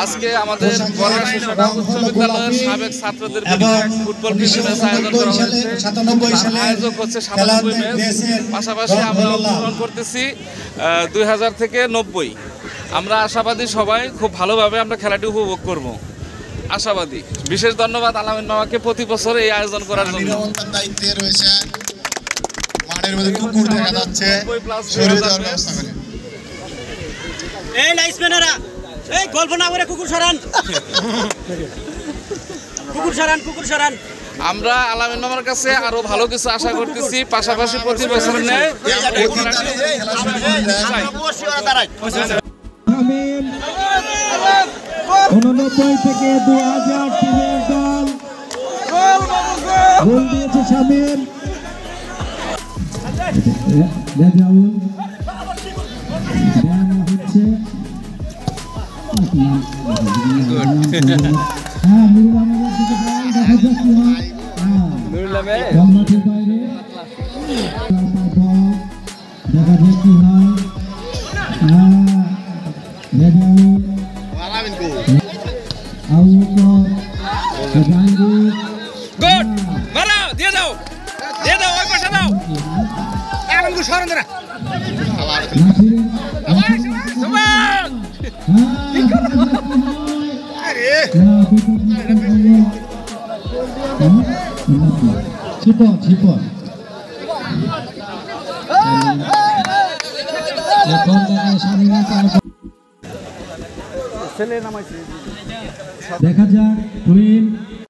আজকে আমাদের বর্গা শিশুরা উচ্চ বিদ্যালয়ের সাবেক ছাত্রদের ফুটবল ম্যাচ আয়োজন করা হয়েছে। আয়োজক হচ্ছে 97 ম্যাচ, পাশাপাশি আমরা অংশগ্রহণ করতেছি 2000 থেকে 90। আমরা আশাবাদী সবাই খুব ভালোভাবে আমরা খেলাটি উপভোগ করব, আশাবাদী। বিশেষ ধন্যবাদ আলামিন মামাকে প্রতি বছর এই আয়োজন করার জন্য। দায়িত্বে রয়েছে, মাঠের মধ্যে কুকুর দেখা যাচ্ছে, এই লাইসম্যানেরা এই গল্প না করে কুকুর সরান, কুকুর সরান, কুকুর সরান। আমরা আলামিন মামার কাছে আরো ভালো কিছু আশা করতেছি, পাশাপাশি প্রতি বছর নেয় 89 থেকে 2000 টিমের দল গোল দিয়েছে শামিম। রেজাউল হচ্ছে মাঠের বাইরে দেখা যাক কি হয়। গুড মারা দিয়ে দাও, দিয়ে দাও, ওই পাশে দাও। এখন কো সরন না আরে ছিপন ছিপন এখন দেখা যাক টুইন